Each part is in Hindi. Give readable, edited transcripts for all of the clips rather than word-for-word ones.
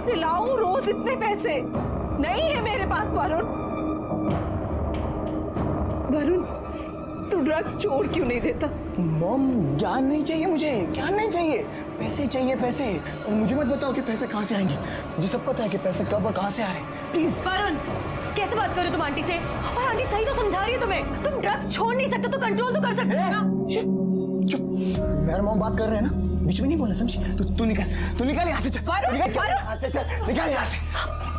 से लाऊं रोज इतने पैसे? नहीं है मेरे पास वरुण। वरुण, तू ड्रग्स छोड़ क्यों नहीं देता? मॉम, ज्ञान नहीं चाहिए मुझे, ज्ञान नहीं चाहिए, पैसे चाहिए पैसे। और मुझे मत बताओ कि पैसे कहाँ से आएंगे, मुझे सब पता है कि पैसे कब और कहाँ से आ रहे हैं। प्लीज। वरुण, कैसे बात कर रहे हो तुम आंटी से? और आंटी सही तो समझा रही है तुम्हें। तुम ड्रग्स छोड़ नहीं सकते तो कंट्रोल तो कर सकते हो ना। चुप। मेरा मॉम बात कर रहे हैं ना, बीच में नहीं बोलना, समझी? तू निकाल यहाँ से, चल। निकाल यहाँ से।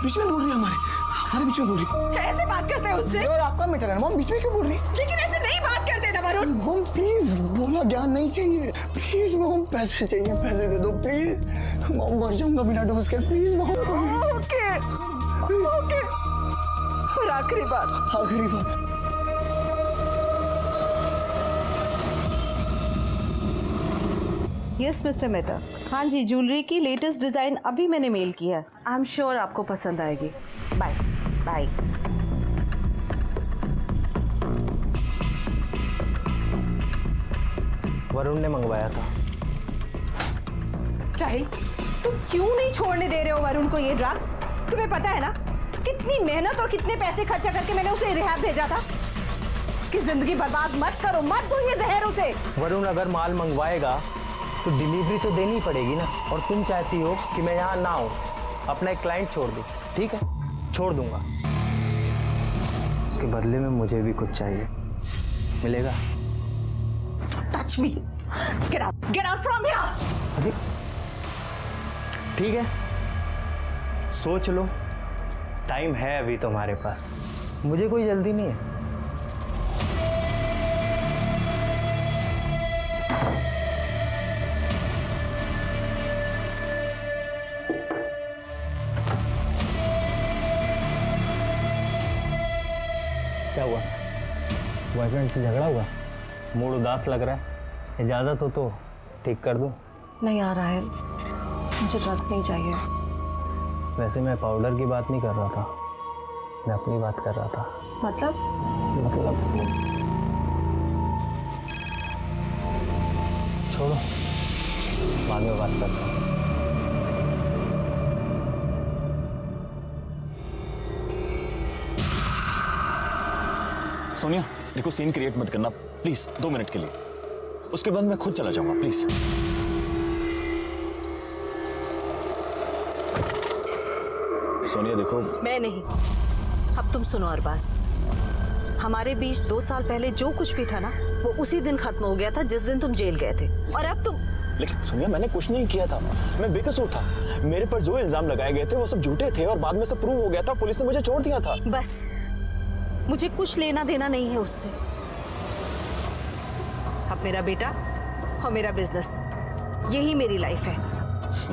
बीच में बोल रही है हमारे बीच में बोल रही। ऐसे बात करते हैं उससे? और आपका मैटर है मॉम, बीच में क्यों बोल रही? लेकिन ऐसे नहीं बात करते ना वरुण। मॉम प्लीज, बोला ज्ञान नहीं चाहिए। प्लीज मॉम, पैसे चाहिए, पैसे दे दो प्लीज। मॉम मर जाऊंगा बिना डोज के, प्लीज मॉम। ओके ओके, और आखिरी बात। Yes mister Mehta. हाँ जी, ज्वेलरी की लेटेस्ट डिजाइन अभी मैंने मेल किया। आई एम श्योर आपको पसंद आएगी। Bye bye. वरुण ने मंगवाया था। राहिल, तुम क्यों नहीं छोड़ने दे रहे हो वरुण को ये ड्रग्स? तुम्हें पता है ना कितनी मेहनत और कितने पैसे खर्चा करके मैंने उसे रिहैब भेजा था। उसकी जिंदगी बर्बाद मत करो, मत दो ये जहर उसे। वरुण अगर माल मंगवाएगा तो डिलीवरी तो देनी पड़ेगी ना, और तुम चाहती हो कि मैं यहाँ ना आऊँ, अपना एक क्लाइंट छोड़ दूँ। ठीक है, छोड़ दूंगा। उसके बदले में मुझे भी कुछ चाहिए, मिलेगा? Touch me, get out from here. ठीक है, सोच लो, टाइम है अभी तुम्हारे पास, मुझे कोई जल्दी नहीं है। क्या हुआ? बॉयफ्रेंड से झगड़ा हुआ? मूड उदास लग रहा है, इजाजत हो तो ठीक कर दूं? नहीं आ रहा है, मुझे ड्रग्स नहीं चाहिए। वैसे मैं पाउडर की बात नहीं कर रहा था, मैं अपनी बात कर रहा था। मतलब छोड़ो, बाद में बात करता हूँ। सोनिया देखो, सीन क्रिएट मत करना प्लीज, 2 मिनट के लिए। उसके बाद मैं खुद चला जाऊंगा, प्लीज। सोनिया देखो। मैं नहीं, अब तुम सुनो अरबाज। हमारे बीच 2 साल पहले जो कुछ भी था ना, वो उसी दिन खत्म हो गया था जिस दिन तुम जेल गए थे। और अब तुम। लेकिन सोनिया मैंने कुछ नहीं किया था, मैं बेकसूर था। मेरे पर जो इल्जाम लगाए गए थे वो सब झूठे थे, और बाद में सब प्रूव हो गया था, पुलिस ने मुझे छोड़ दिया था। बस, मुझे कुछ लेना देना नहीं है उससे। अब मेरा बेटा और मेरा बिजनेस, यही मेरी लाइफ है।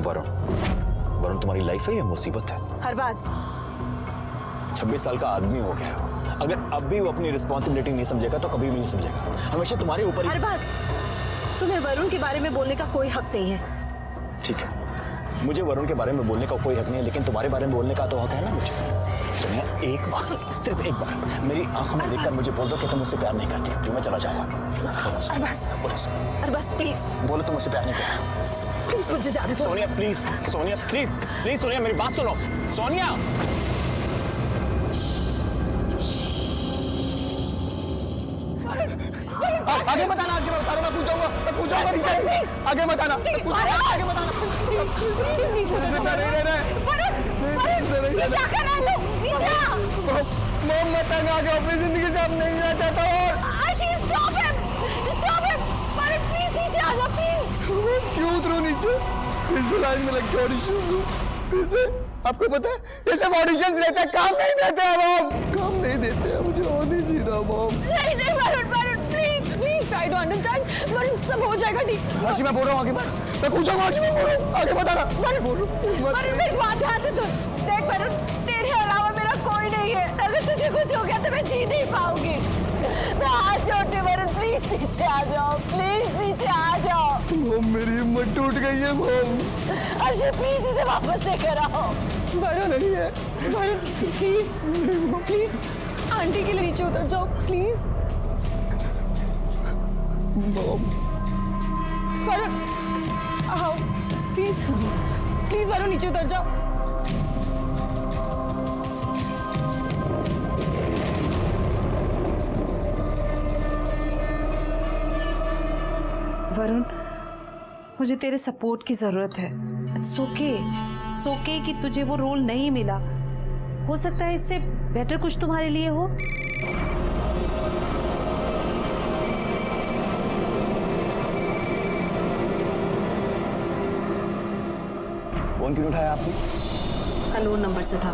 वरुण तुम्हारी लाइफ है या मुसीबत है? अरबाज, 26 साल का आदमी हो गया है, अगर अब भी वो अपनी रिस्पॉन्सिबिलिटी नहीं समझेगा तो कभी भी नहीं समझेगा, हमेशा तुम्हारे ऊपर ही। अरबाज, तुम्हें वरुण के बारे में बोलने का कोई हक नहीं है। ठीक है, मुझे वरुण के बारे में बोलने का कोई हक नहीं है, लेकिन तुम्हारे बारे में बोलने का तो हक है ना मुझे। सोनिया एक बार, सिर्फ एक बार मेरी आंखों में देखकर मुझे बोल दो कि तुम मुझसे प्यार नहीं करती, तो मैं चला जाऊंगा। अरबाज प्लीज बोलो तुम मुझसे प्यार नहीं करती। प्लीज मुझे जाने दो। Sonia please, Sonia please please, Sonia मेरी बात सुनो। सोनिया आगे मत आना, आगे मत आना, मैं पूछूंगा नीचे। आगे मत आना, आगे मत आना। प्लीज नीचे क्या कर रहा है तू? नीचे आ। मॉम मैं तंग आ गया, अपनी जिंदगी से अब नहीं रहना चाहता। और आशीष स्टॉप हिम, वरुण प्लीज नीचे आ जा प्लीज। क्यों उतरो नीचे? फिर से लाइन में लग के ऑडिशन दूं? फिर से? आपको पता है ये सब ऑडिशन लेते हैं, काम नहीं देते हैं मॉम, काम नहीं देते हैं। मुझे और नहीं जीना मॉम। नहीं Varun please try to understand. Varun सब हो जाएगा ठीक। आशी मैं बोल रहा हूँ आगे मत, मैं पूछूंगा आशी मैं बोल रहा हूँ, आगे मत आना। वरुण मेरी बात ध्यान से सुन। देख वरुण, तेरे अलावा मेरा कोई नहीं है। अगर तुझे कुछ हो गया तो मैं जी नहीं पाऊंगी। मैं हाथ जोड़ती हूँ वरुण, प्लीज नीचे आ जाओ, प्लीज नीचे आ जाओ। मॉम मेरी हिम्मत टूट गई है मॉम। अर्षद प्लीज इसे वापस लेकर आओ। वरुण नहीं है वरुण प्लीज आंटी के लिए नीचे उतर जाओ प्लीज। मॉम वरुण आओ प्लीज वरुण नीचे उतर जाओ। वरुण, मुझे तेरे सपोर्ट की जरूरत है। इट्स ओके कि तुझे वो रोल नहीं मिला। हो सकता है इससे बेटर कुछ तुम्हारे लिए हो। फोन क्यों उठाया आपने? अननोन नंबर से था।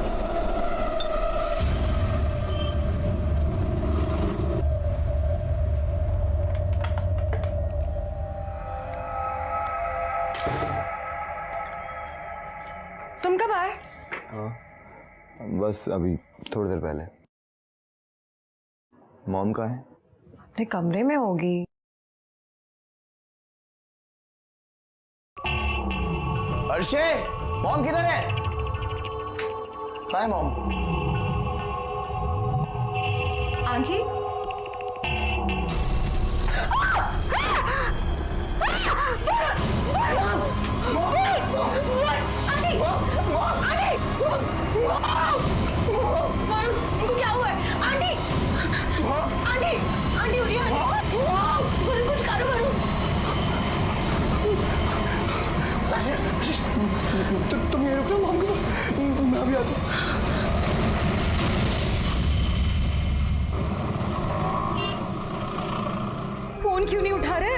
तुम कब आए? बस अभी थोड़ी देर पहले। मॉम कहाँ है? अपने कमरे में होगी। अर्शे, मॉम किधर है? कहाँ है मॉम? आंटी, इनको क्या हुआ है? आंटी, आंटी, आंटी उठिए, आंटी। वरुण, कुछ करो वरुण। तुम ये रुकना मॉम के पास, मैं अभी आता हूँ। फोन क्यों नहीं उठा रहे?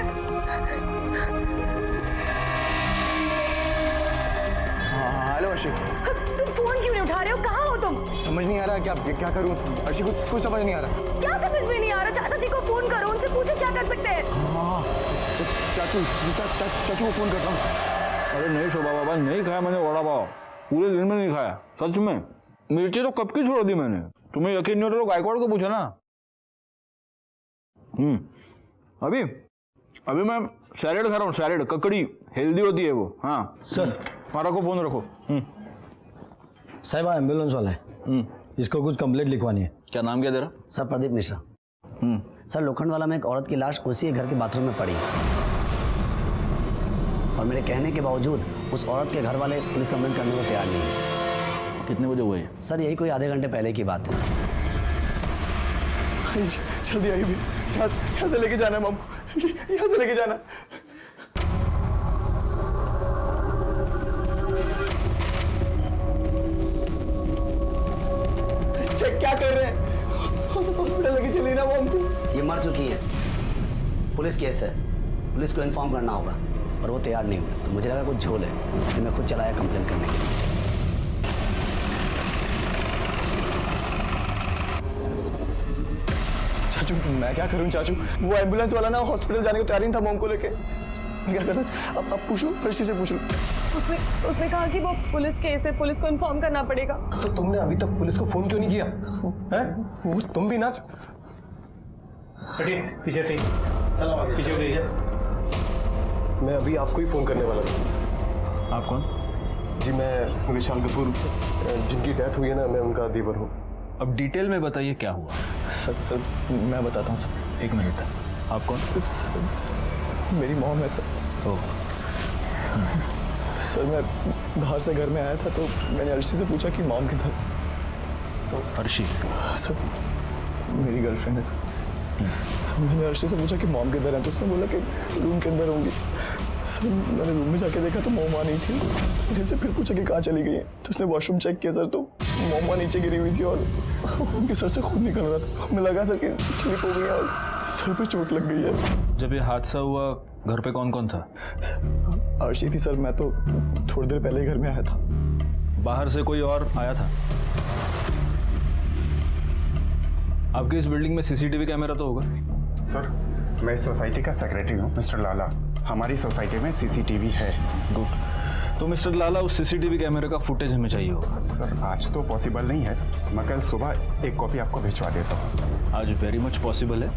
हेलो अर्शी। तुम फोन क्यों नहीं उठा रहे हो? कहाँ हो तुम? समझ नहीं आ रहा क्या करूँ अर्शी, कुछ समझ नहीं आ रहा। क्या समझ में नहीं आ रहा? चाचा जी को फोन करो, उनसे पूछो क्या कर सकते हैं। हाँ, चाचू को फोन करता हूँ। अरे नहीं शोभा बाबा, नहीं खाया मैंने वड़ा पाव, पूरे दिन में नहीं खाया, सच में। मिर्ची तो कब की छोड़ दी मैंने। तुम्हें यकीन नहीं होता तो गायकवाड़ को पूछो ना। अभी मैं सैलेड खा रहा हूँ, सैलेड, ककड़ी, हेल्दी होती है वो। हाँ सर, मारा को फोन रखो। साहिबा एम्बुलेंस वाला है, इसको कुछ कंप्लेंट लिखवानी है। क्या नाम क्या तेरा? सर प्रदीप मिश्रा। सर लोखंडवाला में एक औरत की लाश उसी के घर के बाथरूम में पड़ी और मेरे कहने के बावजूद उस औरत के घर वाले पुलिस कंप्लेंट करने को तैयार नहीं है। कितने बजे हुए? सर यही कोई आधे घंटे पहले की बात है। जल्दी आइए, यहाँ से लेके जाना है मॉम को, यहाँ से लेके जाना। चेक क्या कर रहे हैं? लेके चलिए ना मॉम को। ये मर चुकी है, पुलिस केस है, पुलिस को इन्फॉर्म करना होगा और वो तैयार नहीं हुए, तो मुझे लगा कुछ झोल है, इसलिए मैं खुद चलाया कंप्लेंट करने के लिए। चाचू मैं क्या करूं चाचू, वो एम्बुलेंस वाला ना हॉस्पिटल जाने को तैयार नहीं था मॉम को लेके। मैं क्या करता? अब पूछ लो, हर्षी से पूछ लो। उसने कहा कि वो पुलिस केस है, पुलिस को इन्फॉर्म करना पड़ेगा। तो तुमने अभी तक पुलिस को फोन क्यों नहीं किया? हैं? वो तुम भी ना। पीछे पीछे मैं अभी आपको ही फोन करने वाला था। आप कौन? जी मैं विशाल कपूर, जिनकी डेथ हुई है ना, मैं उनका देवर हूँ। अब डिटेल में बताइए क्या हुआ। सर मैं बताता हूँ सर। 1 मिनट। आप कौन? मेरी मॉम है सर। सर मैं बाहर से घर में आया था तो मैंने अर्शी से पूछा कि मॉम किधर। तो अर्शी? सर मेरी गर्लफ्रेंड है सर। सर मैंने अर्शी से पूछा कि मॉम किधर है, तो उसने बोला कि रूम के अंदर होंगी। सर मैंने रूम में जाके देखा तो मॉम वहाँ नहीं थी। मैंने से फिर पूछा कि कहाँ चली गई है, तो उसने वॉशरूम चेक किया सर, तो मॉम वहाँ नीचे गिरी हुई थी और उनके सर से खून निकल रहा था। हमें लगा सर कि स्लिप हो गई और सर पे चोट लग गई है। जब ये हादसा हुआ घर पे कौन कौन था? अर्शी थी सर, मैं तो थोड़ी देर पहले ही घर में आया था। बाहर से कोई और आया था? आपकी इस बिल्डिंग में सीसीटीवी कैमरा तो होगा? सर मैं इस सोसाइटी का सेक्रेटरी हूँ, मिस्टर लाला। हमारी सोसाइटी में सीसीटीवी है। गुड। तो मिस्टर लाला, उस सीसीटीवी कैमरे का फुटेज हमें चाहिए होगा। सर आज तो पॉसिबल नहीं है, मैं कल सुबह एक कॉपी आपको भिजवा देता हूँ। आज वेरी मच पॉसिबल है।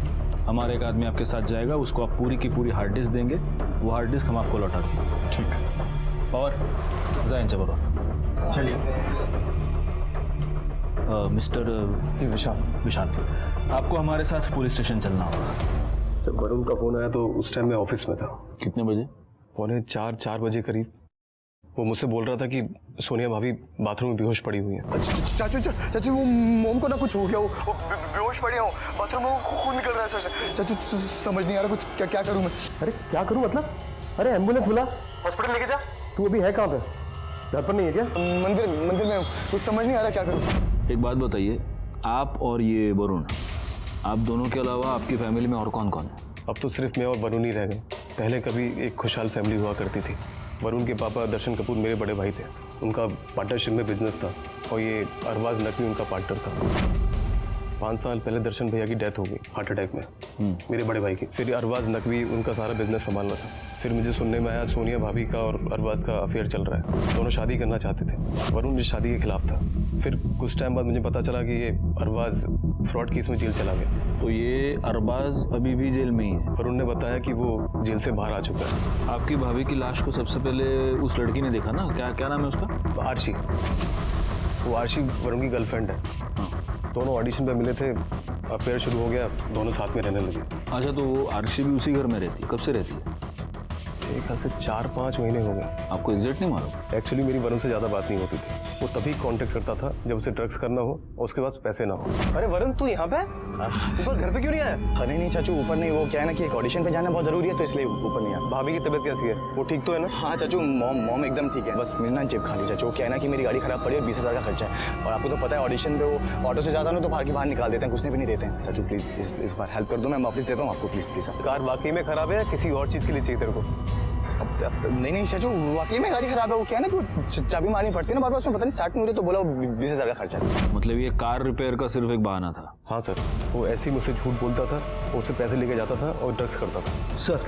हमारे एक आदमी आपके साथ जाएगा, उसको आप पूरी की पूरी हार्ड डिस्क देंगे, वो हार्ड डिस्क हम आपको लौटा देंगे। ठीक है। और जाइन जबर चलिए। मिस्टर विशाल, आपको हमारे साथ पुलिस स्टेशन चलना होगा। जब वरुण का फोन आया तो उस टाइम मैं ऑफिस में था। कितने बजे? 3:45-4 बजे करीब। वो मुझसे बोल रहा था कि सोनिया भाभी बाथरूम में बेहोश पड़ी हुई है। चाचू वो मोम को ना कुछ हो गया, वो बेहोश पड़े हो बाथरूम में, खून निकल रहा है सर। चाचू समझ नहीं आ रहा कुछ, क्या करूं मैं? अरे क्या करूं मतलब? अरे एम्बुलेंस बुला, हॉस्पिटल लेके जा। तू अभी है कहाँ पे? घर पर नहीं है क्या? मंदिर में हूं, कुछ समझ नहीं आ रहा क्या करूं। एक बात बताइए, आप और ये वरुण, आप दोनों के अलावा आपकी फैमिली में और कौन कौन है? अब तो सिर्फ मैं और वरुण ही रह गए। पहले कभी एक खुशहाल फैमिली हुआ करती थी। वरुण के पापा दर्शन कपूर मेरे बड़े भाई थे, उनका पार्टनरशिप में बिजनेस था और ये अरबाज नकवी उनका पार्टनर था। 5 साल पहले दर्शन भैया की डेथ हो गई हार्ट अटैक में, मेरे बड़े भाई की। फिर अरबाज नकवी उनका सारा बिजनेस संभालना था। फिर मुझे सुनने में आया सोनिया भाभी का और अरबाज का अफेयर चल रहा है, दोनों शादी करना चाहते थे। वरुण इस शादी के खिलाफ था। फिर कुछ टाइम बाद मुझे पता चला कि ये अरबाज फ्रॉड केस में जेल चला गया। तो ये अरबाज अभी भी जेल में ही है? वरुण ने बताया कि वो जेल से बाहर आ चुका है। आपकी भाभी की लाश को सबसे पहले उस लड़की ने देखा ना, क्या नाम है उसका? आरशी। वो आरशी वरुण की गर्लफ्रेंड है। दोनों ऑडिशन पे मिले थे, अफेयर शुरू हो गया, दोनों साथ में रहने लगे। अच्छा, तो वो आरशी भी उसी घर में रहती है? कब से रहती है? एक ख्याल से 4-5 महीने हो गए। आपको एग्जैक्ट नहीं मालूम? एक्चुअली मेरी वरुण से ज़्यादा बात नहीं होती थी। वो तभी कांटेक्ट करता था जब उसे ड्रग्स करना हो और उसके पास पैसे ना हो। अरे वरुण तू यहाँ पे ऊपर घर पे क्यों नहीं आया? नहीं चाचू ऊपर नहीं, वो क्या है ना कि एक ऑडिशन पे जाना बहुत जरूरी है, तो इसलिए ऊपर नहीं आया। भाभी की तबीयत कैसी है? वो ठीक तो है ना? हाँ चाचू, मॉम एकदम ठीक है, बस मेरी ना जेब खाली। चाचू क्या है ना कि मेरी गाड़ी खराब पड़ी है, 20,000 का खर्चा है, और आपको तो पता है ऑडिशन पे वो ऑटो से जाता ना तो बाहर निकाल देते हैं, कुछ भी नहीं देते हैं। चाचू प्लीज इस बार हेल्प कर दो, मैं वापस देता हूँ आपको, प्लीज। कार वाकई में खराब है, किसी और चीज़ के लिए चाहिए तेरे को? नहीं चाचू, वाकई में गाड़ी खराब है। वो क्या है ना कि चाबी मारनी पड़ती है ना बार बार, उसमें पता नहीं स्टार्ट नहीं हो रही, तो बोला 20,000 का खर्चा है। मतलब ये कार रिपेयर का सिर्फ एक बहाना था? हाँ सर, वो ऐसे ही मुझसे झूठ बोलता था, उससे पैसे लेके जाता था और ड्रग्स करता था। सर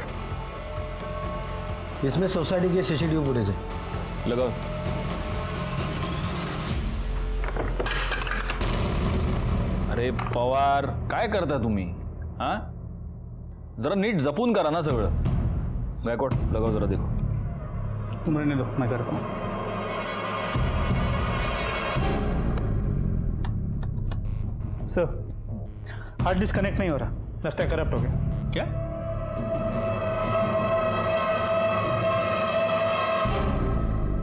इसमें सोसाइटी के CCTV फुटेज है, लगाओ। अरे पवार, काय करता तुम्ही? हाँ, जरा नीट जपून करा ना सगळं। गायकवाड लगाओ, जरा देखो। तुम रहने दो, मैं करता हूँ। सर हार्ड डिस्क कनेक्ट नहीं हो रहा, लगता है करप्ट हो गया। क्या?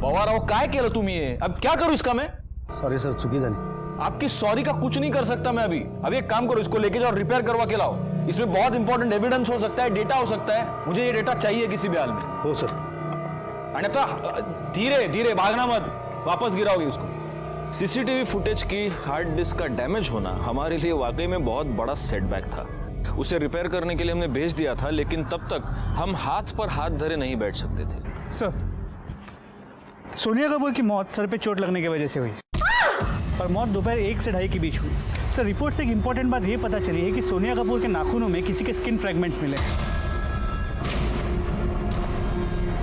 पवार अहो, काय केलं तुम्ही? अब क्या करूं इसका मैं? सॉरी सर, चुकी झाली। आपकी सॉरी का कुछ नहीं कर सकता मैं अभी। अभी एक काम करो, इसको लेके जाओ, रिपेयर करवा के लाओ। इसमें बहुत इंपॉर्टेंट एविडेंस हो सकता है, डेटा हो सकता है, मुझे ये डेटा चाहिए किसी भी हाल में। हो सर। अन्यथा धीरे धीरे भागना मत, वापस गिराओगे उसको। CCTV फुटेज की हार्ड डिस्क का डैमेज होना हमारे लिए वाकई में बहुत बड़ा सेटबैक था। उसे रिपेयर करने के लिए हमने भेज दिया था, लेकिन तब तक हम हाथ पर हाथ धरे नहीं बैठ सकते थे। सर, सोनिया कपूर की मौत सर पे चोट लगने की वजह से हुई और मौत दोपहर 1 से 2:30 के बीच हुई। सर, रिपोर्ट से एक इंपॉर्टेंट बात यह पता चली है कि सोनिया कपूर के नाखूनों में किसी के स्किन फ्रैगमेंट्स मिले।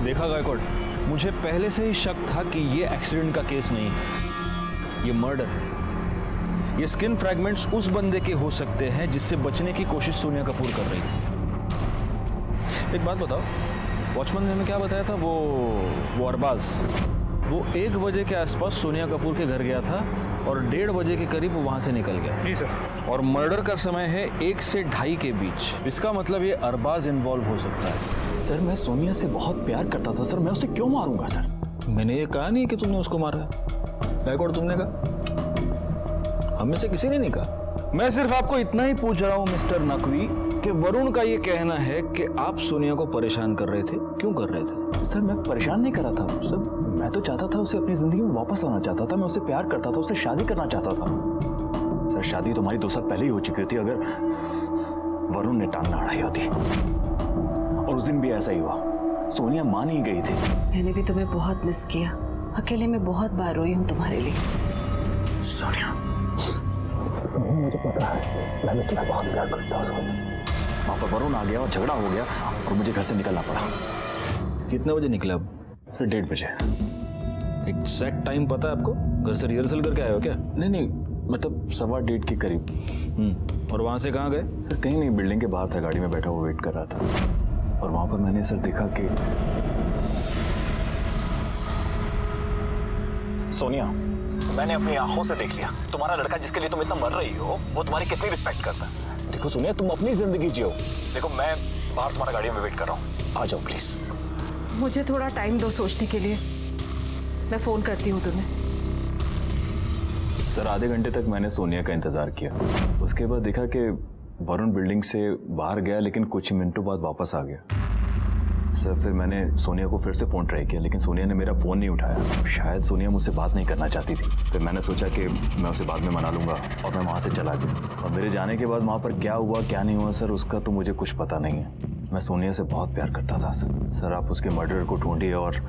देखा गायकवाड, मुझे पहले से ही शक था कि ये एक्सीडेंट का केस नहीं है, ये मर्डर है। ये स्किन फ्रैगमेंट्स उस बंदे के हो सकते हैं जिससे बचने की कोशिश सोनिया कपूर कर रही थी। एक बात बताओ, वॉचमैन ने हमें क्या बताया था? वो अरबाज, वो 1 बजे के आसपास सोनिया कपूर के घर गया था और 1:30 बजे के करीब वो वहां से निकल गया। जी सर। और मर्डर का समय है 1 से 2:30 के बीच। इसका मतलब ये अरबाज इन्वॉल्व हो सकता है। सर मैं सोनिया से बहुत प्यार करता था सर, मैं उसे क्यों मारूंगा सर? मैंने ये कहा नहीं कि तुमने उसको मारा है। गायकवाड, तुमने कहा? हम में से किसी ने नहीं कहा। मैं सिर्फ आपको इतना ही पूछ रहा हूं मिस्टर नकवी कि वरुण का ये कहना है कि आप सोनिया को परेशान कर रहे थे, क्यों कर रहे थे? सर मैं परेशान नहीं कर रहा था सर, मैं तो चाहता था उसे अपनी जिंदगी में वापस लाना चाहता था, मैं उससे प्यार करता था, उससे शादी करना चाहता था। सर शादी तो हमारी 2 साल पहले ही हो चुकी होती अगर वरुण ने टांग ना अड़ाई होती। और उस दिन भी ऐसा ही हुआ, सोनिया मान ही गई थी। मैंने भी तुम्हें बहुत मिस किया, अकेले में बहुत बार रोई हूँ तुम्हारे लिए। सोनिया, मुझे पता है, मैं तुम्हें बहुत प्यार करता हूँ। वहाँ पर वरुण आ गया और झगड़ा हो गया और मुझे घर से निकलना पड़ा। कितने बजे निकले अब? सर 1:30 बजे। एग्जैक्ट टाइम पता है आपको? घर से रिहर्सल करके आए हो क्या? नहीं, मतलब 1:15 के करीब। और वहां से कहाँ गए? सर कहीं नहीं, बिल्डिंग के बाहर था, गाड़ी में बैठा हुआ वेट कर रहा था। और वहां पर मैंने सर देखा कि सोनिया, मैंने अपनी आंखों से देख लिया, तुम्हारा लड़का जिसके लिए तुम इतना मर रही हो वो तुम्हारी कितनी रिस्पेक्ट करता है। देखो सोनिया, तुम अपनी जिंदगी जियो। देखो मैं बाहर तुम्हारा गाड़ी में वेट कर रहा हूँ, आ जाओ प्लीज। मुझे थोड़ा टाइम दो सोचने के लिए। मैं फ़ोन करती हूँ तुम्हें। सर आधे घंटे तक मैंने सोनिया का इंतज़ार किया। उसके बाद देखा कि वरुण बिल्डिंग से बाहर गया, लेकिन कुछ ही मिनटों बाद वापस आ गया। सर फिर मैंने सोनिया को फिर से फ़ोन ट्राई किया, लेकिन सोनिया ने मेरा फ़ोन नहीं उठाया। शायद सोनिया मुझसे बात नहीं करना चाहती थी। फिर मैंने सोचा कि मैं उसे बाद में मना लूँगा और मैं वहाँ से चला गया। और मेरे जाने के बाद वहाँ पर क्या हुआ क्या नहीं हुआ सर, उसका तो मुझे कुछ पता नहीं है। मैं सोनिया से बहुत प्यार करता था सर। सर आप उसके मर्डर को ढूंढिए और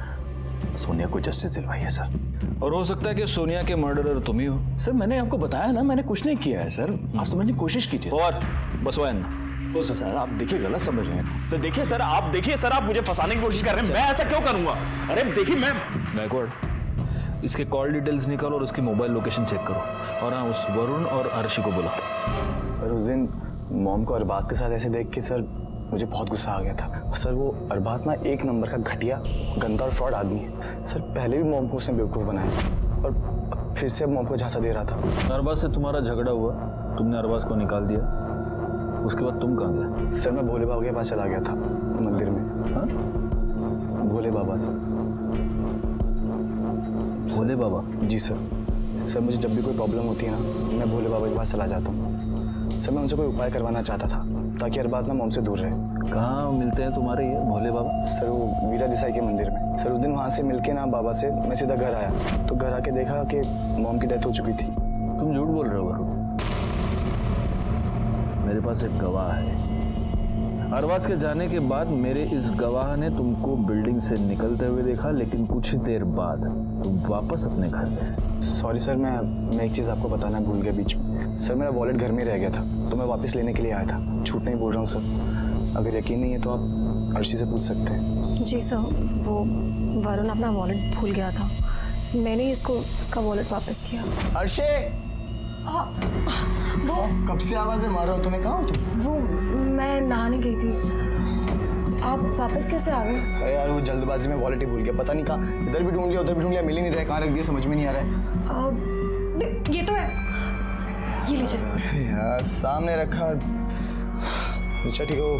सोनिया को जस्टिस दिलवाइए सर। और हो सकता है कि सोनिया के मर्डरर तुम ही हो। सर मैंने आपको बताया ना, मैंने कुछ नहीं किया है सर। आप समझने की कोशिश कीजिए। और बस वैन सर आप देखिए गलत समझ रहे हैं। सर देखिए सर, आप देखिए सर, आप मुझे फंसाने की कोशिश कर रहे हैं। मैं ऐसा क्यों करूंगा? अरे देखिए मैं गायकवाड़, इसके कॉल डिटेल्स निकालो और उसकी मोबाइल लोकेशन चेक करो। और हाँ, उस वरुण और अर्शी को बुलाओ। सर उस दिन मॉम को अरबाज के साथ ऐसे देख के सर मुझे बहुत गुस्सा आ गया था। सर वो अरबाज ना एक नंबर का घटिया, गंदा और फ्रॉड आदमी है। सर पहले भी मॉम को उसने बेवकूफ़ बनाया और फिर से मॉम को झांसा दे रहा था। अरबाज से तुम्हारा झगड़ा हुआ, तुमने अरबाज को निकाल दिया, उसके बाद तुम कहाँ गए? सर मैं भोले बाबा के पास चला गया था मंदिर में। हाँ? भोले बाबा से। भोले बाबा? जी सर। सर मुझे जब भी कोई प्रॉब्लम होती है ना, मैं भोले बाबा के पास चला जाता हूँ। सर मैं उनसे कोई उपाय करवाना चाहता था ताकि अरबाज ना मॉम से दूर रहे। कहाँ मिलते हैं तुम्हारे ये भोले बाबा? सर वो वीरा देसाई के मंदिर में। सर उस दिन वहाँ से मिलके ना बाबा से मैं सीधा घर आया, तो घर आके देखा कि मॉम की डेथ हो चुकी थी। तुम झूठ बोल रहे हो वरुण। मेरे पास एक गवाह है। अरबाज के जाने के बाद मेरे इस गवाह ने तुमको बिल्डिंग से निकलते हुए देखा, लेकिन कुछ ही देर बाद तुम वापस अपने घर गए। सॉरी सर, मैं एक चीज़ आपको बताना भूल गया बीच में। सर मेरा वॉलेट घर में रह गया था, तो मैं वापस लेने के लिए आया था। झूठ नहीं बोल रहा हूँ सर। अगर यकीन नहीं है तो आप अर्शी से पूछ सकते हैं। जी सर, वो वरुण अपना वॉलेट भूल गया था, मैंने इसका वॉलेट वापस किया। अर्शी! वो कब से आवाज़ें मार रहा हो, तुम्हें कहाँ हो तुम? वो मैं नहाने गई थी। आप वापस कैसे आ गए? अरे यार वो जल्दबाजी में वॉलेट ही भूल गया, पता नहीं कहाँ। इधर भी ढूंढ लिया, उधर भी ढूंढ लिया, मिल ही नहीं रहा है। कहाँ रख दिया समझ में नहीं आ रहा है। ये तो है, ये लीजिए। यार सामने रखा। अच्छा ठीक हो,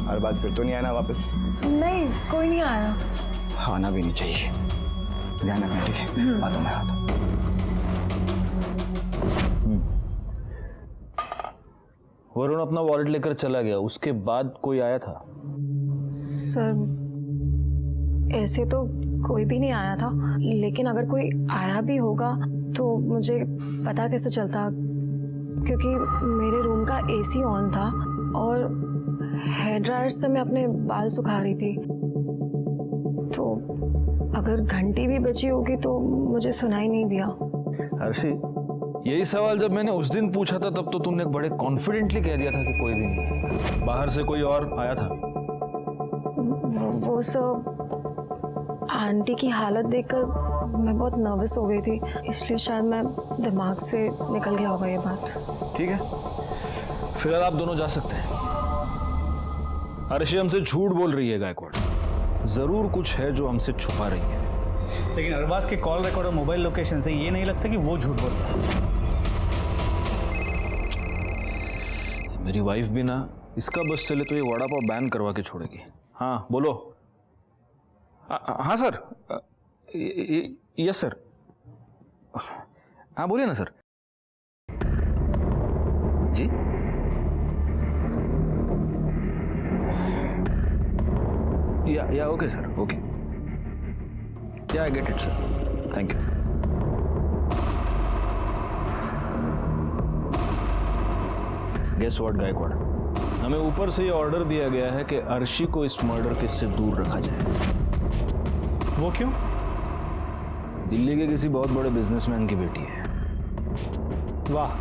अरबाज फिर तो नहीं आना वापस? नहीं, कोई नहीं आया। आना भी नहीं चाहिए। ध्यान रखना ठीक है? बातों में आता। वरुण अपना वॉलेट लेकर चला गया, उसके बाद कोई आया था? सर ऐसे तो कोई भी नहीं आया था, लेकिन अगर कोई आया भी होगा तो मुझे पता कैसे चलता, क्योंकि मेरे रूम का एसी ऑन था और हेयर ड्रायर से मैं अपने बाल सुखा रही थी। तो अगर घंटी भी बची होगी तो मुझे सुनाई नहीं दिया। अर्शी, यही सवाल जब मैंने उस दिन पूछा था तब तो तुमने बड़े कॉन्फिडेंटली कह दिया था कि कोई भी नहीं। बाहर से कोई और आया था? वो सब आंटी की हालत देखकर मैं बहुत नर्वस हो गई थी, इसलिए शायद मैं दिमाग से निकल गया होगा ये बात। ठीक है, फिलहाल आप दोनों जा सकते हैं। अर्शी हमसे झूठ बोल रही है गायकवाड़, जरूर कुछ है जो हमसे छुपा रही है। लेकिन अरबाज के कॉल रिकॉर्ड और मोबाइल लोकेशन से ये नहीं लगता कि वो झूठ बोल रहा है। मेरी वाइफ भी ना, इसका बस चले तो ये वड़ा पाव बैन करवा के छोड़ेगी। हाँ बोलो। हाँ सर, यस सर। हाँ बोलिए ना सर। जी या okay sir, okay. Yeah, I get it, sir. Thank you. Guess what, Gaikwad? हमें ऊपर से ये ऑर्डर दिया गया है कि अर्शी को इस मर्डर केस से दूर रखा जाए। वो क्यों? दिल्ली के किसी बहुत बड़े बिजनेसमैन की बेटी है। वाह,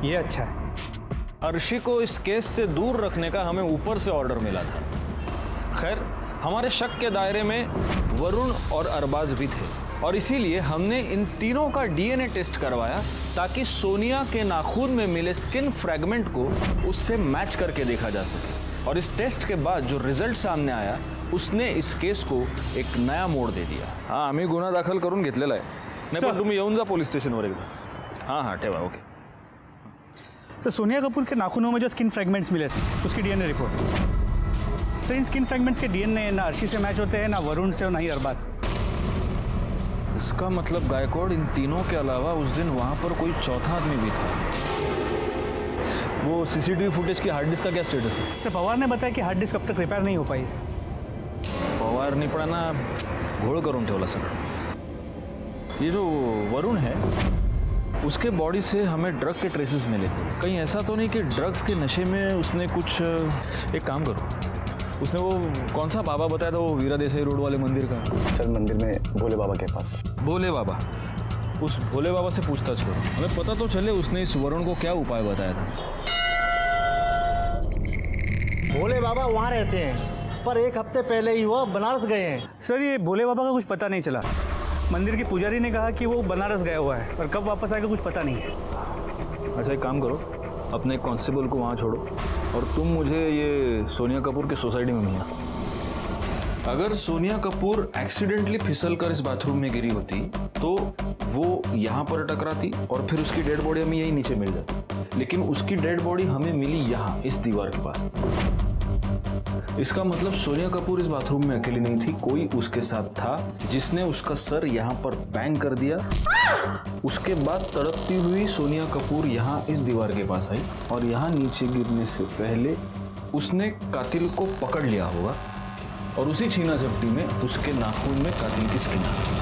ये अच्छा है। अर्शी को इस केस से दूर रखने का हमें ऊपर से ऑर्डर मिला था। खैर, हमारे शक के दायरे में वरुण और अरबाज भी थे और इसीलिए हमने इन तीनों का डीएनए टेस्ट करवाया ताकि सोनिया के नाखून में मिले स्किन फ्रैगमेंट को उससे मैच करके देखा जा सके। और इस टेस्ट के बाद जो रिजल्ट सामने आया उसने इस केस को एक नया मोड़ दे दिया। हाँ, आम्ही गुन्हा दाखल करून घेतलेला आहे। नाही पण तुम्ही येऊन जा पोलीस स्टेशनवर एकदा। हाँ हाँ ठेवा, ओके। तो सोनिया कपूर के नाखूनों में जो स्किन फ्रैगमेंट्स मिले थे उसकी डीएनए रिपोर्ट, तो इन स्किन फ्रैगमेंट्स के डीएनए ना अर्शी से मैच होते हैं, ना वरुण से और ना ही अरबाज। इसका मतलब गायकवाड़ इन तीनों के अलावा उस दिन वहां पर कोई चौथा आदमी भी था। वो सीसीटीवी फुटेज की हार्ड डिस्क का क्या स्टेटस है? सर पवार ने बताया कि हार्ड डिस्क अब तक रिपेयर नहीं हो पाई। पवार नहीं पड़ा ना, घोड़ करून ठेवला सगळं। ये जो वरुण है उसके बॉडी से हमें ड्रग के ट्रेसेस मिले थे। कहीं ऐसा तो नहीं कि ड्रग्स के नशे में उसने कुछ, एक काम करो, उसने वो कौन सा बाबा बताया था, वो वीरा देसाई रोड वाले मंदिर का? सर मंदिर में भोले बाबा के पास। भोले बाबा, उस भोले बाबा से पूछताछ करो, हमें पता तो चले उसने इस वरुण को क्या उपाय बताया था। भोले बाबा वहाँ रहते हैं, पर एक हफ्ते पहले ही वो बनारस गए हैं। सर ये भोले बाबा का कुछ पता नहीं चला। मंदिर के पुजारी ने कहा कि वो बनारस गया हुआ है, पर कब वापस आएगा कुछ पता नहीं है। अच्छा एक काम करो, अपने कांस्टेबल को वहाँ छोड़ो और तुम मुझे ये सोनिया कपूर की सोसाइटी में मिलना। अगर सोनिया कपूर एक्सीडेंटली फिसल कर इस बाथरूम में गिरी होती तो वो यहाँ पर टकराती और फिर उसकी डेड बॉडी हमें यही नीचे मिल जाती, लेकिन उसकी डेड बॉडी हमें मिली यहाँ इस दीवार के पास। इसका मतलब सोनिया कपूर इस बाथरूम में अकेली नहीं थी, कोई उसके साथ था जिसने उसका सर यहाँ पर बैंग कर दिया। उसके बाद तड़पती हुई सोनिया कपूर यहाँ इस दीवार के पास आई और यहाँ नीचे गिरने से पहले उसने कातिल को पकड़ लिया होगा और उसी छीना झपटी में उसके नाखून में कातिल की स्किन आ गई।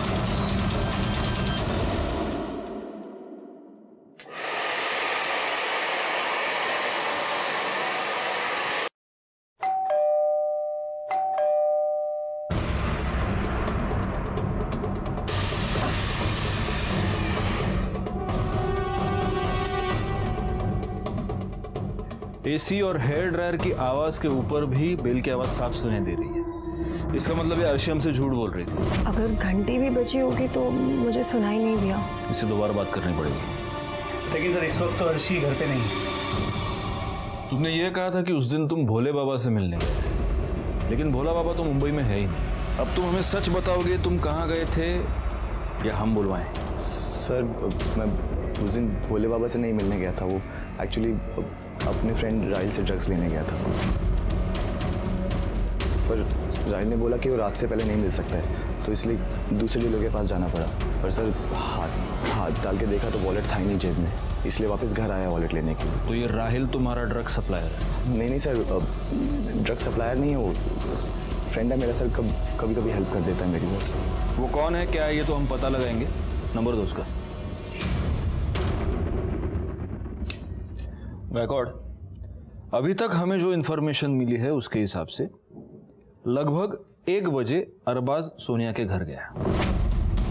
एसी और हेयर ड्रायर की आवाज के ऊपर भी बेल की आवाज साफ सुनाई दे रही है। इसका मतलब ये अर्शी हमसे झूठ बोल रही थी। अगर घंटी भी बची होगी तो मुझे सुनाई नहीं दिया। इससे दोबारा बात करनी पड़ेगी। लेकिन सर इस वक्त तो अर्शी घर पे नहीं। तुमने ये कहा था कि उस दिन तुम भोले बाबा से मिलने गए, लेकिन भोला बाबा तो मुंबई में है ही नहीं। अब तुम हमें सच बताओगे तुम कहाँ गए थे या हम बुलवाएं? सर मैं उस दिन भोले बाबा से नहीं मिलने गया था, वो एक्चुअली अपने फ्रेंड राहिल से ड्रग्स लेने गया था, पर राहिल ने बोला कि वो रात से पहले नहीं मिल सकता है, तो इसलिए दूसरे लोगों के पास जाना पड़ा। पर सर हाथ डाल के देखा तो वॉलेट था ही नहीं जेब में, इसलिए वापस घर आया वॉलेट लेने के लिए। तो ये राहिल तुम्हारा ड्रग सप्लायर है? नहीं सर, ड्रग सप्लायर नहीं है वो, फ्रेंड है मेरा सर, कभी कभी हेल्प कर देता है मेरी। बस वो कौन है क्या है ये तो हम पता लगाएंगे, नंबर दो उसका। गायकवाड़, अभी तक हमें जो इन्फॉर्मेशन मिली है उसके हिसाब से लगभग 1 बजे अरबाज सोनिया के घर गया।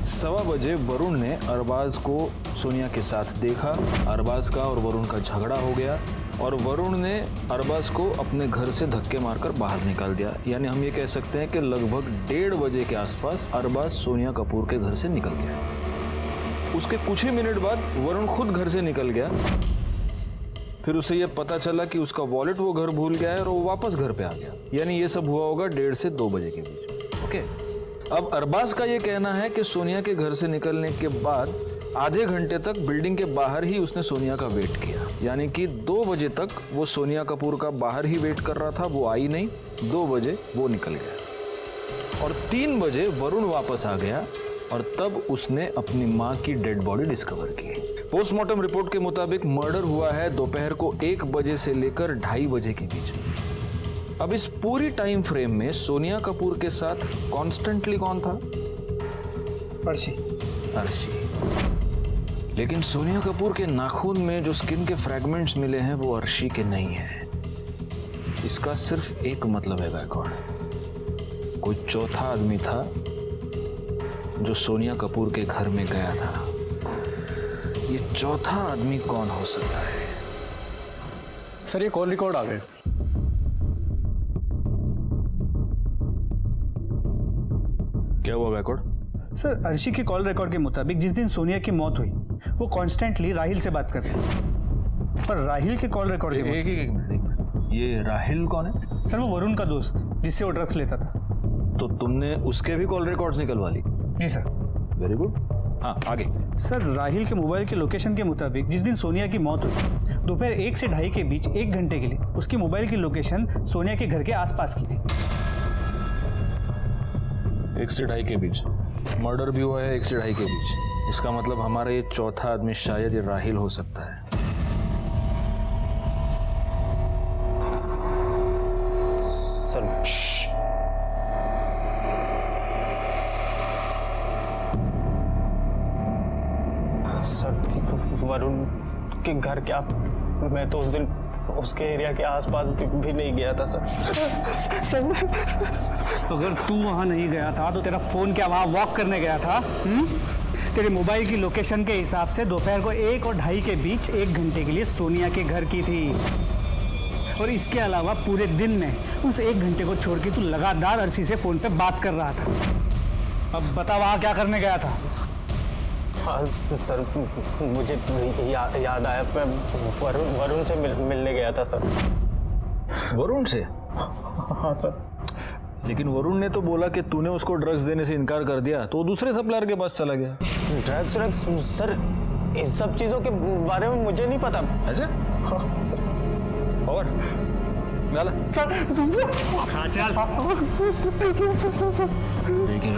1:15 बजे वरुण ने अरबाज को सोनिया के साथ देखा। अरबाज का और वरुण का झगड़ा हो गया और वरुण ने अरबाज को अपने घर से धक्के मारकर बाहर निकाल दिया। यानी हम ये कह सकते हैं कि लगभग 1:30 बजे के आसपास अरबाज सोनिया कपूर के घर से निकल गया। उसके कुछ ही मिनट बाद वरुण खुद घर से निकल गया। फिर उसे यह पता चला कि उसका वॉलेट वो घर भूल गया है और वो वापस घर पे आ गया। यानी ये सब हुआ होगा 1:30 से 2 बजे के बीच। ओके, अब अरबाज का ये कहना है कि सोनिया के घर से निकलने के बाद आधे घंटे तक बिल्डिंग के बाहर ही उसने सोनिया का वेट किया। यानी कि 2 बजे तक वो सोनिया कपूर का बाहर ही वेट कर रहा था, वो आई नहीं। 2 बजे वो निकल गया और 3 बजे वरुण वापस आ गया और तब उसने अपनी माँ की डेड बॉडी डिस्कवर की। पोस्टमार्टम रिपोर्ट के मुताबिक मर्डर हुआ है दोपहर को 1 बजे से लेकर 2:30 बजे के बीच। अब इस पूरी टाइम फ्रेम में सोनिया कपूर के साथ कॉन्स्टेंटली कौन था? अर्शी। लेकिन सोनिया कपूर के नाखून में जो स्किन के फ्रैगमेंट्स मिले हैं वो अर्शी के नहीं है। इसका सिर्फ एक मतलब है गायकवाड़, कोई चौथा आदमी था जो सोनिया कपूर के घर में गया था। ये चौथा आदमी कौन हो सकता है? सर ये कॉल रिकॉर्ड आ गए। क्या हुआ गायकवाड़? सर अर्शी के कॉल रिकॉर्ड के मुताबिक जिस दिन सोनिया की मौत हुई वो कॉन्स्टेंटली राहिल से बात कर रहे हैं, पर राहिल के कॉल रिकॉर्ड के एक मिनट, ये राहिल कौन है? सर वो वरुण का दोस्त जिससे वो ड्रग्स लेता था। तो तुमने उसके भी कॉल रिकॉर्ड्स निकलवा ली? जी सर। Very good. हाँ आगे। सर राहिल के मोबाइल के लोकेशन के मुताबिक जिस दिन सोनिया की मौत हुई दोपहर 1 से 2:30 के बीच 1 घंटे के लिए उसकी मोबाइल की लोकेशन सोनिया के घर के आसपास की थी। 1 से 2:30 के बीच? मर्डर भी हुआ है 1 से 2.5 के बीच। इसका मतलब हमारा ये चौथा आदमी शायद ये राहिल हो सकता है। सर वरुण के घर क्या, मैं तो उस दिन उसके एरिया के आसपास भी नहीं गया था सर। अगर तू वहां नहीं गया था तो तेरा फोन क्या वहां वॉक करने गया था? तेरे मोबाइल की लोकेशन के हिसाब से दोपहर को 1 और 2:30 के बीच 1 घंटे के लिए सोनिया के घर की थी। और इसके अलावा पूरे दिन में उस 1 घंटे को छोड़ के तू लगातार अर्शी से फोन पे बात कर रहा था। अब बता वहां क्या करने गया था? हाँ सर, मुझे याद आया, मैं वरुण से मिलने गया था सर। वरुण से? हाँ सर। लेकिन वरुण ने तो बोला कि तूने उसको ड्रग्स देने से इनकार कर दिया, तो दूसरे सप्लायर के पास चला गया। ड्रग्स सर, इस सब चीजों के बारे में मुझे नहीं पता। अच्छा? हाँ सर। और गाला हाँ चल। देखिए,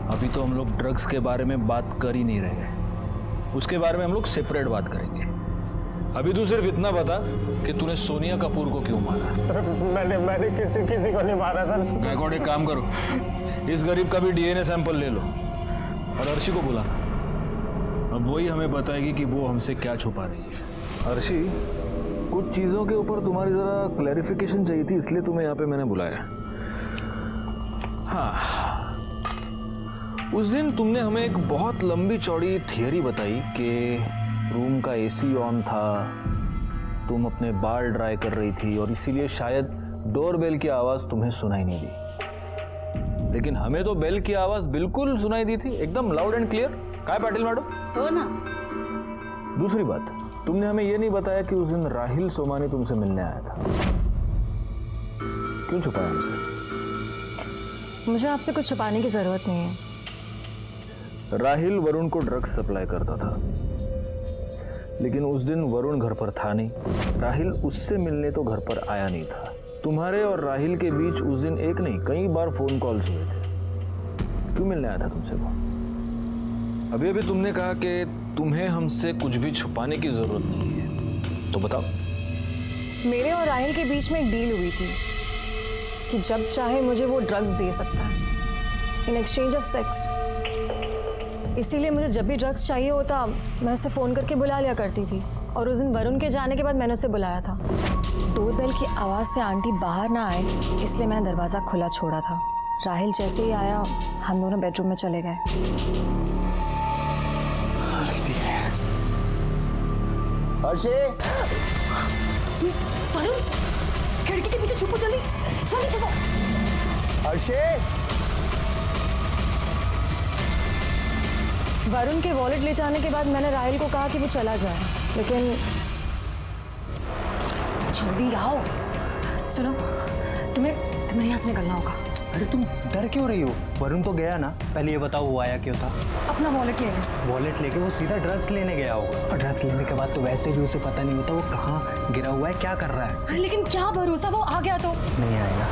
अभी तो हम लोग ड्रग्स के बारे में बात कर ही नहीं रहे, उसके बारे में हम लोग सेपरेट बात करेंगे। अभी तू सिर्फ इतना बता कि तूने सोनिया कपूर को क्यों मारा? मैंने किसी को नहीं मारा सर। गायकवाड़, एक काम करो, इस गरीब का भी डीएनए सैंपल ले लो और अर्शी को बुला। अब वही हमें बताएगी कि वो हमसे क्या छुपा रही है। अर्शी, कुछ चीजों के ऊपर तुम्हारी जरा क्लैरिफिकेशन चाहिए थी, इसलिए तुम्हें यहाँ पे मैंने बुलाया। हाँ, उस दिन तुमने हमें एक बहुत लंबी चौड़ी थियरी बताई कि रूम का एसी ऑन था, तुम अपने बाल ड्राई कर रही थी और इसीलिए शायद डोरबेल की आवाज तुम्हें सुनाई नहीं दी। लेकिन हमें तो बेल की आवाज बिल्कुल सुनाई दी थी, एकदम लाउड एंड क्लियर। काय पाटिल मैडम? हो ना। दूसरी बात, तुमने हमें यह नहीं बताया कि उस दिन राहिल सोमानी तुमसे मिलने आया था। क्यों छुपाया हमसे? मुझे आपसे कुछ छुपाने की जरूरत नहीं है। राहिल वरुण को ड्रग्स सप्लाई करता था, लेकिन उस दिन वरुण घर पर था नहीं। राहिल उससे मिलने तो घर पर आया नहीं था। तुम्हारे और राहिल के बीच उस दिन एक नहीं कई बार फोन कॉल्स हुए थे। क्यों मिलने आया था तुमसे वो? अभी अभी तुमने कहा कि तुम्हें हमसे कुछ भी छुपाने की जरूरत नहीं है, तो बताओ। मेरे और राहिल के बीच में एक डील हुई थी कि जब चाहे मुझे वो ड्रग्स दे सकता है इन एक्सचेंज ऑफ सेक्स। इसीलिए मुझे जब भी ड्रग्स चाहिए होता मैं उसे फ़ोन करके बुला लिया करती थी। और उस दिन वरुण के जाने के बाद मैंने उसे बुलाया था। डोरबेल की आवाज़ से आंटी बाहर ना आए इसलिए मैंने दरवाज़ा खुला छोड़ा था। राहिल जैसे ही आया हम दोनों बेडरूम में चले गए। वरुण, खिड़की के पीछे छुपो, जल्दी जल्दी छुपो। वरुण के वॉलेट ले जाने के बाद मैंने राहिल को कहा कि वो चला जाए, लेकिन जल्दी आओ। सुनो, तुम्हें यहाँ से निकलना होगा। अरे तुम डर क्यों रही हो? वरुण तो गया ना, पहले ये बताओ वो आया क्यों था? अपना वॉलेट लेके। वॉलेट लेके वो सीधा ड्रग्स लेने गया होगा। और ड्रग्स लेने के बाद तो वैसे भी उसे पता नहीं होता वो कहाँ गिरा हुआ है, क्या कर रहा है। अरे लेकिन क्या भरोसा, वो आ गया तो। नहीं आएगा,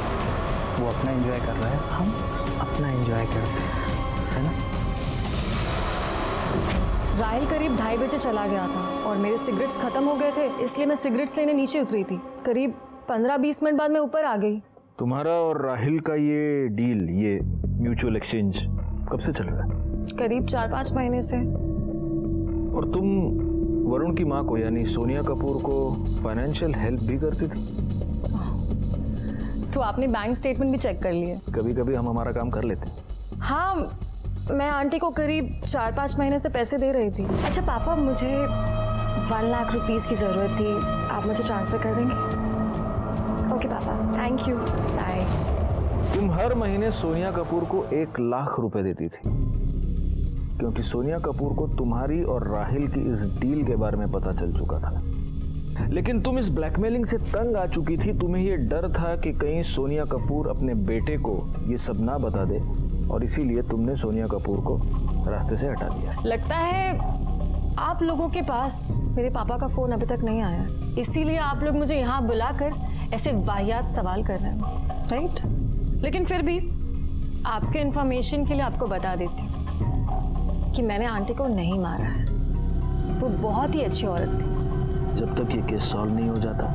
वो अपना एंजॉय कर रहा है, हम अपना एंजॉय करते हैं, है ना? राहिल करीब 2:30 बजे चला गया था और मेरे सिगरेट्स खत्म हो गए थे, इसलिए मैं सिगरेट्स लेने नीचे उतरी थी। करीब 15-20 मिनट बाद मैं ऊपर आ गई। तुम्हारा और राहिल का ये डील, ये म्यूचुअल एक्सचेंज कब से चल रहा है? करीब 4-5 महीने से। और तुम वरुण की माँ को यानी सोनिया कपूर को फाइनेंशियल हेल्प भी करती थी? तो आपने बैंक स्टेटमेंट भी चेक कर लिए? कभी कभी हम हमारा काम कर लेते। हाँ, मैं आंटी को करीब 4-5 महीने से पैसे दे रही थी। अच्छा पापा, मुझे 1 लाख रुपीस की ज़रूरत थी, आप मुझे ट्रांसफ़र कर देंगे? ओके पापा, थैंक यू, बाय। तुम हर महीने सोनिया कपूर को 1 लाख रुपए देती थी, क्योंकि सोनिया कपूर को तुम्हारी और राहिल की इस डील के बारे में पता चल चुका था। लेकिन तुम इस ब्लैकमेलिंग से तंग आ चुकी थी। तुम्हें यह डर था कि कहीं सोनिया कपूर अपने बेटे को ये सब ना बता दे, और इसीलिए तुमने सोनिया कपूर को रास्ते से हटा दिया। लगता है आप लोगों के पास मेरे पापा का फोन अभी तक नहीं आया, इसीलिए आप लोग मुझे यहाँ बुलाकर ऐसे वाहियात सवाल कर रहे हैं, राइट? लेकिन फिर भी आपके इन्फॉर्मेशन के लिए आपको बता देती हूँ कि मैंने आंटी को नहीं मारा है। वो बहुत ही अच्छी औरत थी। जब तक ये केस सॉल्व नहीं हो जाता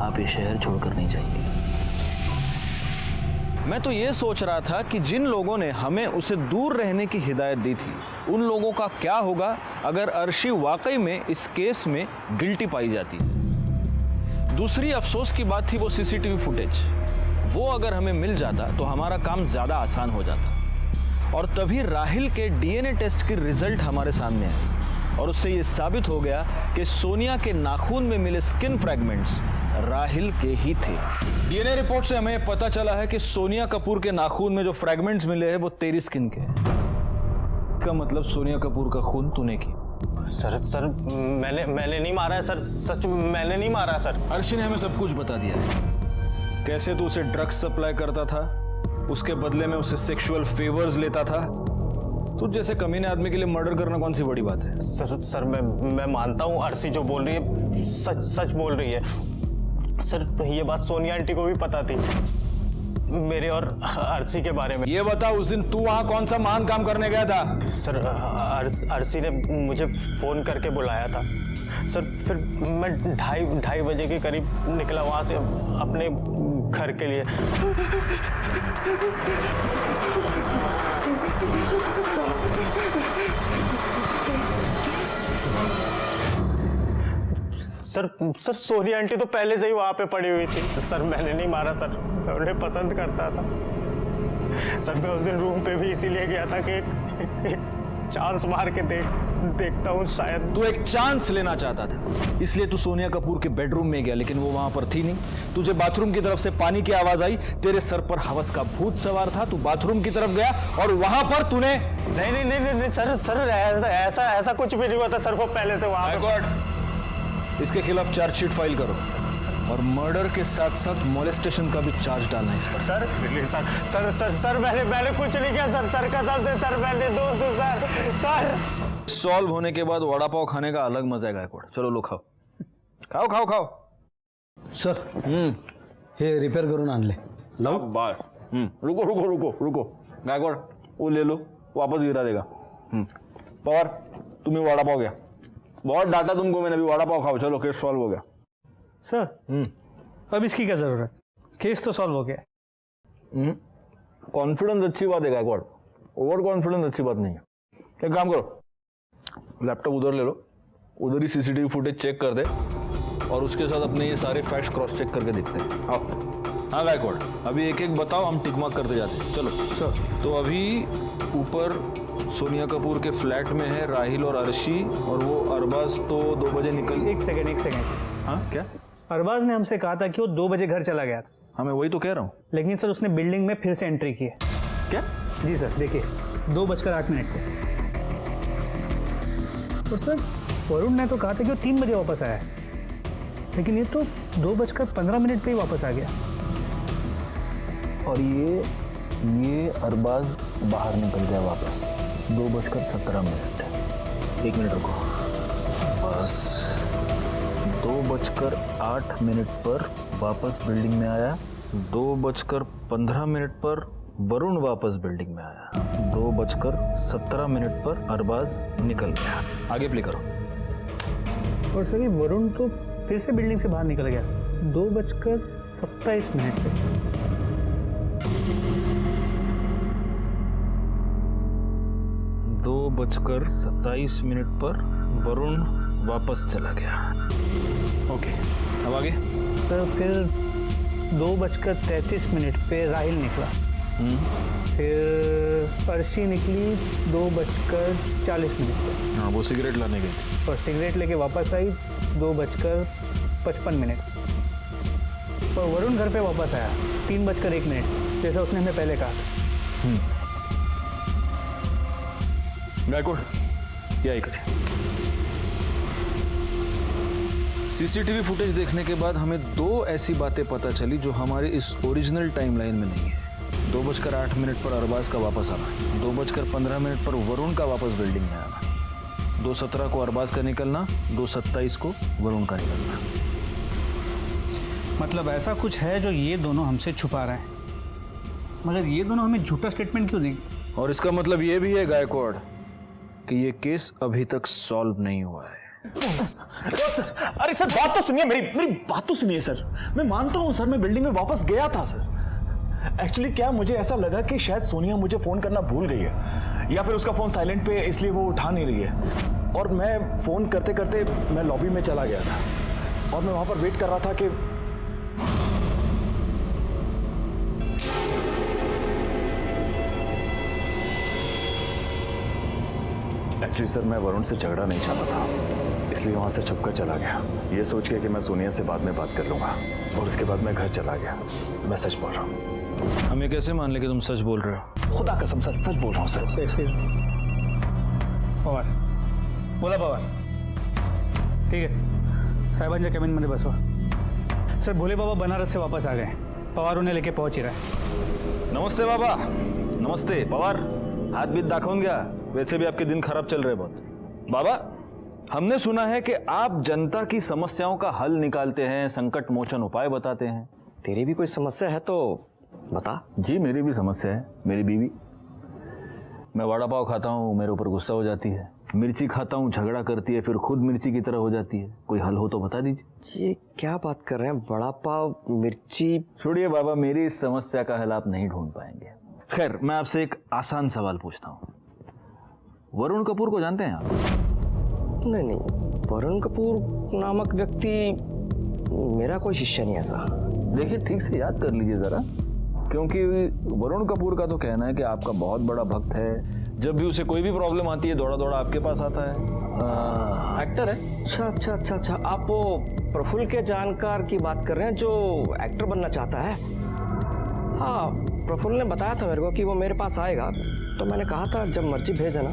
आप ये शहर छोड़कर नहीं जाएंगे। मैं तो ये सोच रहा था कि जिन लोगों ने हमें उसे दूर रहने की हिदायत दी थी उन लोगों का क्या होगा अगर अर्शी वाकई में इस केस में गिल्टी पाई जाती। दूसरी अफसोस की बात थी वो सीसीटीवी फुटेज। वो अगर हमें मिल जाता तो हमारा काम ज़्यादा आसान हो जाता। और तभी राहिल के डीएनए टेस्ट की रिजल्ट हमारे सामने आई और उससे ये साबित हो गया कि सोनिया के नाखून में मिले स्किन फ्रैगमेंट्स राहिल के ही थे। डीएनए रिपोर्ट से हमें पता चला है कि सोनिया कपूर के नाखून में जो फ्रैगमेंट्स मिले हैं वो तेरी स्किन के हैं। इसका मतलब सोनिया कपूर का खून तूने की। सर मैंने नहीं मारा है सर, सच मैंने नहीं मारा सर। अर्शी ने हमें सब कुछ बता दिया है। कैसे तू उसे ड्रग्स सप्लाई करता था, उसके बदले में उससे सेक्सुअल फेवर्स लेता था। तो जैसे कमीने आदमी के लिए मर्डर करना कौन सी बड़ी बात है। सर मैं मानता हूँ अर्शी जो बोल रही है सच बोल रही है। सर ये बात सोनिया आंटी को भी पता थी मेरे और अर्शी के बारे में। ये बता उस दिन तू वहां कौन सा महान काम करने गया था। सर अर्शी ने मुझे फोन करके बुलाया था सर। फिर मैं ढाई बजे के करीब निकला वहां से अपने घर के लिए। सर सोनिया आंटी तो पहले से ही वहां पे पड़ी हुई थी। सर मैंने नहीं मारा सर, मैं उन्हें पसंद करता था। सर मैं उस दिन रूम पे भी इसीलिए गया था कि एक चांस मार के देखता हूँ शायद। तू एक चांस लेना चाहता था इसलिए तू सोनिया कपूर के बेडरूम में गया, लेकिन वो वहां पर थी नहीं। तुझे बाथरूम की तरफ से पानी की आवाज आई, तेरे सर पर हवस का भूत सवार था। तू बाथरूम की तरफ गया और वहां पर तूने नहीं सर ऐसा कुछ भी नहीं हुआ था सर। वो पहले से वहां पे। इसके खिलाफ चार्जशीट फाइल करो और मर्डर के साथ साथ मोलेस्टेशन का भी चार्ज डालना इस पर। सर मैंने कुछ नहीं किया सर कसम से सर मैंने दोस्त सर। सॉल्व होने के बाद वड़ा पाव खाने का अलग मजा है गायकवाड़। चलो लो खाओ। सर हे रिपेयर करून आणले लाव बस। रुको गायकवाड़ वो ले लो, वापस गिरा देगा। पवार तुम्हें वड़ा पाव गया, बहुत डांटा तुमको मैंने, अभी वड़ा पाव खाओ। चलो केस सॉल्व हो गया सर। अब इसकी क्या जरूरत, केस तो सॉल्व हो गया। कॉन्फिडेंस अच्छी बात है गायकवाड़, ओवर कॉन्फिडेंस अच्छी बात नहीं है। एक काम करो, लैपटॉप उधर ले लो, उधर ही सीसीटीवी फुटेज चेक कर दे और उसके साथ अपने ये सारे फैक्ट्स क्रॉस चेक करके देखते हैं। आओ। हाँ गायकवाड़ अभी एक बताओ, हम टिक मार्क करते जाते हैं। चलो सर। तो अभी ऊपर सोनिया कपूर के फ्लैट में है राहिल और अर्शी, और वो अरबाज तो 2 बजे निकल। एक सेकेंड। हाँ क्या? अरबाज ने हमसे कहा था कि वो 2 बजे घर चला गया था। हाँ मैं वही तो कह रहा हूँ। लेकिन सर उसने बिल्डिंग में फिर से एंट्री की है। क्या? जी सर देखिए 2:08 को। और सर वरुण ने तो कहा था कि वो 3 बजे वापस आया है, लेकिन ये तो 2:15 पे ही वापस आ गया। और ये अरबाज बाहर निकल गया वापस 2:17। 1 मिनट रुको। बस 2:08 पर वापस बिल्डिंग में आया। 2:15 पर वरुण वापस बिल्डिंग में आया। 2:17 पर अरबाज निकल गया। आगे प्ले करो। और सर ये वरुण तो फिर से बिल्डिंग से बाहर निकल गया 2:27 पे। 2:27 पर वरुण वापस चला गया। ओके अब आगे। सर फिर 2:33 पे राहिल निकला। फिर अर्शी निकली 2:40 पे। हाँ वो सिगरेट लाने गई थी और सिगरेट लेके वापस आई 2:55। और वरुण घर पे वापस आया 3:01, जैसा उसने हमें पहले कहा। गायकवाड़ क्या ही करें। सीसीटीवी फुटेज देखने के बाद हमें 2 ऐसी बातें पता चली जो हमारे इस ओरिजिनल टाइमलाइन में नहीं है। 2:08 पर अरबाज का वापस आना, 2:15 पर वरुण का वापस बिल्डिंग में आना, 2:17 को अरबाज का निकलना, 2:27 को वरुण का निकलना। मतलब ऐसा कुछ है जो ये दोनों हमसे छुपा रहे हैं। मगर ये दोनों हमें झूठा स्टेटमेंट क्यों देंगे? और इसका मतलब ये भी है गायकवाड़ कि ये केस अभी तक सॉल्व नहीं हुआ है। अरे सर बात तो सुनिए, मेरी बात तो सुनिए सर। मैं मानता हूँ सर, मैं बिल्डिंग में वापस गया था सर। एक्चुअली क्या मुझे ऐसा लगा कि शायद सोनिया मुझे फोन करना भूल गई है, या फिर उसका फोन साइलेंट पे इसलिए वो उठा नहीं रही है। और मैं फोन करते करते मैं लॉबी में चला गया था और मैं वहां पर वेट कर रहा था कि एक्चुअली सर मैं वरुण से झगड़ा नहीं चाहता था, इसलिए वहां से छुपकर चला गया, ये सोच के कि मैं सोनिया से बाद में बात कर लूंगा। और उसके बाद मैं घर चला गया। मैं सच बोल रहा हूँ। हमें कैसे मान ले कि तुम सच बोल रहे हो? खुदा कसम सर सच बोल रहा हूँ सर। पवार बोला पवार, ठीक है साहेबांच्या केबिनमध्ये बसवा। सर भोले बाबा बनारस से वापस आ गए, पवार उन्हें लेके पहुंच ही रहा है। नमस्ते बाबा। नमस्ते पवार, हाथ बीत दाखवून घ्या, वैसे भी आपके दिन खराब चल रहे बहुत। बाबा हमने सुना है कि आप जनता की समस्याओं का हल निकालते हैं, संकट मोचन उपाय बताते हैं। तेरी भी कोई समस्या है तो बता। जी मेरी भी समस्या है, मेरी बीवी। मैं वड़ा पाव खाता हूँ, मेरे ऊपर गुस्सा हो जाती है। मिर्ची खाता हूँ, झगड़ा करती है, फिर खुद मिर्ची की तरह हो जाती है। कोई हल हो तो बता दीजिए। ये क्या बात कर रहे हैं? वड़ा पाव मिर्ची? छोड़िए बाबा, मेरी इस समस्या का हल आप नहीं ढूंढ पाएंगे। खैर मैं आपसे एक आसान सवाल पूछता हूँ, वरुण कपूर को जानते हैं आप? नहीं, वरुण कपूर नामक व्यक्ति मेरा कोई शिष्य नहीं ऐसा। देखिए ठीक से याद कर लीजिए जरा, क्योंकि वरुण कपूर का तो कहना है कि आपका बहुत बड़ा भक्त है। जब भी उसे कोई भी प्रॉब्लम आती है दौड़ा दौड़ा आपके पास आता है। एक्टर है। अच्छा, आप वो प्रफुल्ल के जानकार की बात कर रहे हैं जो एक्टर बनना चाहता है? हाँ, प्रफुल्ल ने बताया था मेरे को कि वो मेरे पास आएगा, तो मैंने कहा था जब मर्जी भेज देना,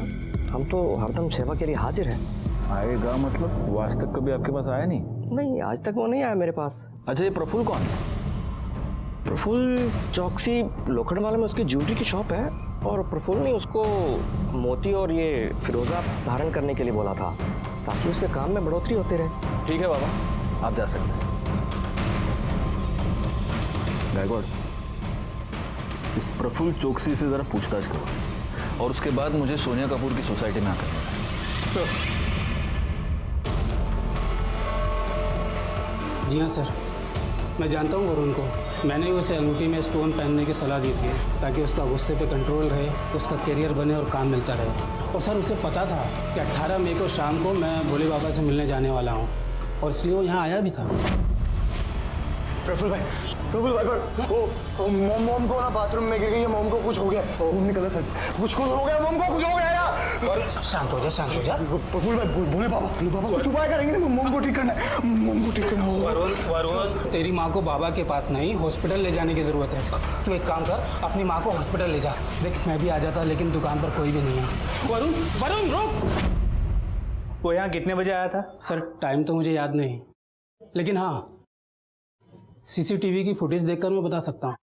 हम तो हरदम सेवा के लिए हाजिर हैं। आएगा मतलब? वो आज तक कभी आपके पास आया नहीं? नहीं, आज तक वो नहीं आया मेरे पास। अच्छा, ये प्रफुल्ल कौन है? प्रफुल्ल चौकसी लोखंडवाला में उसकी ज्वेलरी की शॉप है, और प्रफुल्ल ने उसको मोती और ये फिरोजा धारण करने के लिए बोला था ताकि उसके काम में बढ़ोतरी होती रहे। ठीक है बाबा, आप जा सकते हैं। गायकवाड़, इस प्रफुल्ल चौकसी से जरा पूछताछ करो और उसके बाद मुझे सोनिया कपूर की सोसाइटी में आकर मिलना। जी हाँ सर, मैं जानता हूँ वरुण को। मैंने उसे अंगूठी में स्टोन पहनने की सलाह दी थी ताकि उसका गुस्से पे कंट्रोल रहे, उसका करियर बने और काम मिलता रहे। और सर उसे पता था कि 18 मई को शाम को मैं भोले बाबा से मिलने जाने वाला हूँ, और इसलिए वो यहाँ आया भी था। प्रफुल्ल भाई वो मॉम को ना बाथरूम में गिर गई है, मॉम को कुछ हो गया। कुछ हो गया, मॉम को कुछ हो गया यार। शांत हो जा। प्रफुल्ल भाई बोले बाबा कुछ उपाय करेंगे ना, मॉम को ठीक करना है। वरुण, तेरी माँ को बाबा के पास नहीं हॉस्पिटल ले जाने की जरूरत है। तू एक काम कर, अपनी माँ को हॉस्पिटल ले जा। देख मैं भी आ जाता, लेकिन दुकान पर कोई भी नहीं है। वरुण रुक। वो यहाँ कितने बजे आया था? सर टाइम तो मुझे याद नहीं, लेकिन हाँ सीसीटीवी की फुटेज देखकर मैं बता सकता हूँ।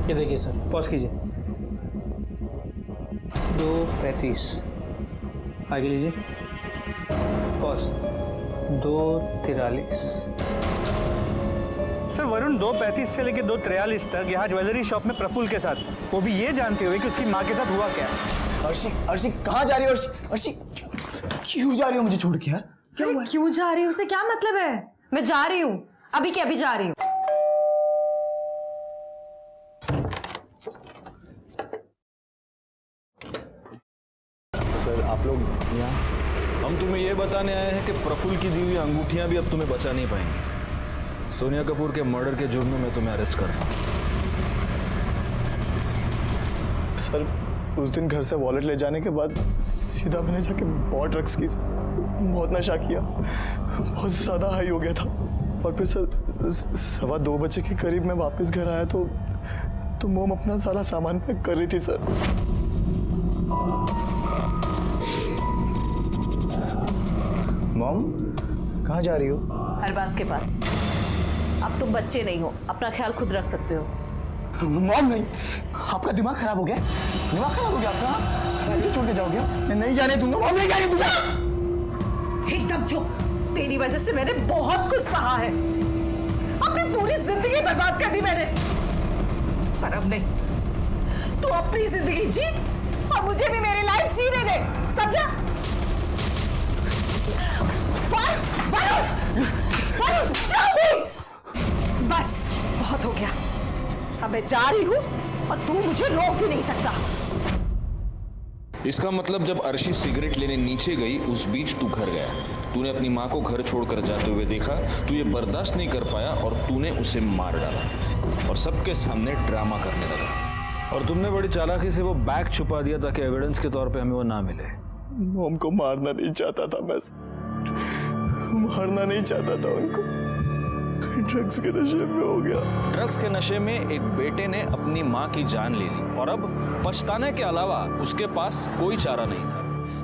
ये देखिए सर, पॉज कीजिए। 2:35 आगे लीजिए, पॉज। 2:43 सर वरुण 2:35 से लेकर 2:43 तक यहाँ ज्वेलरी शॉप में प्रफुल्ल के साथ, वो भी ये जानते हुए कि उसकी माँ के साथ हुआ क्या। अर्शी कहाँ जा रही हो? अर्शी क्यों जा रही हो मुझे छोड़ के यार? क्यों जा रही हूँ उससे क्या मतलब है? मैं जा रही हूँ, अभी के अभी जा रही हूँ। सर आप लोग यहाँ? हम तुम्हें यह बताने आए हैं कि प्रफुल्ल की दी हुई अंगूठियां भी अब तुम्हें बचा नहीं पाएंगी। सोनिया कपूर के मर्डर के जुर्म में मैं तुम्हें अरेस्ट कर रहा हूँ। सर उस दिन घर से वॉलेट ले जाने के बाद सीधा मैंने जाके बहुत ड्रग्स की, बहुत नशा किया, बहुत ज़्यादा हाई हो गया था। और फिर सर 2:15 बजे के करीब मैं वापस घर आया तो मोम अपना सारा सामान पैक कर रही थी सर। मॉम कहाँ जा रही हो? अरबाज के पास। अब तुम बच्चे नहीं हो, अपना ख्याल खुद रख सकते हो। मॉम नहीं, आपका दिमाग खराब हो गया? दिमाग खराब हो गया आपका? मुझे छोड़ के जाओगे? मैं नहीं जाने दूंगा मॉम, नहीं जाने दूंगा। एकदम चुप। तेरी वजह से मैंने बहुत कुछ सहा है। अपने पूरे अपनी जिंदगी बर्बाद कर दी मैंने, पर अब नहीं। तू अपनी जिंदगी जी और मुझे भी मेरी लाइफ जीने दे, समझा? बस बहुत हो गया, अब मैं जा रही हूँ और तू मुझे रोक भी नहीं सकता। इसका मतलब जब अर्शी सिगरेट लेने नीचे गई उस बीच तू घर गया, तूने अपनी माँ को घर छोड़कर जाते हुए देखा, तू ये बर्दाश्त नहीं कर पाया और तूने उसे मार डाला और सबके सामने ड्रामा करने लगा। और तुमने बड़ी चालाकी से वो बैग छुपा दिया ताकि एविडेंस के तौर पे हमें वो ना मिले। मॉम को मारना नहीं चाहता था मैं, मारना नहीं चाहता था उनको, ड्रग्स के नशे में हो गया। ड्रग्स के नशे में एक बेटे ने अपनी माँ की जान ले ली और अब पछताने के अलावा उसके पास कोई चारा नहीं था।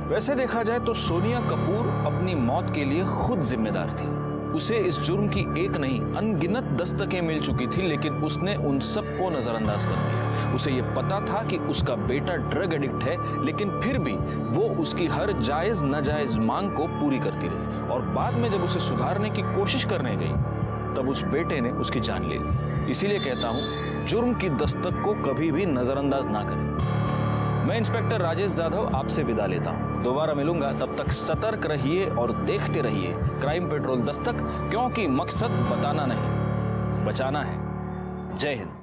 वैसे देखा जाए तो सोनिया कपूर अपनी मौत के लिए खुद जिम्मेदार थी। उसे इस जुर्म की एक नहीं अनगिनत दस्तकें मिल चुकी थी, लेकिन उसने उन सबको नजरअंदाज कर दिया। उसे ये पता था कि उसका बेटा ड्रग एडिक्ट है, लेकिन फिर भी वो उसकी हर जायज नाजायज मांग को पूरी करती रही और बाद में जब उसे सुधारने की कोशिश करने गई तब उस बेटे ने उसकी जान ले ली। इसीलिए कहता हूं, जुर्म की दस्तक को कभी भी नजरअंदाज ना करें। मैं इंस्पेक्टर राजेश जाधव आपसे विदा लेता हूं। दोबारा मिलूंगा, तब तक सतर्क रहिए और देखते रहिए क्राइम पेट्रोल दस्तक, क्योंकि मकसद बताना नहीं, बचाना है। जय हिंद।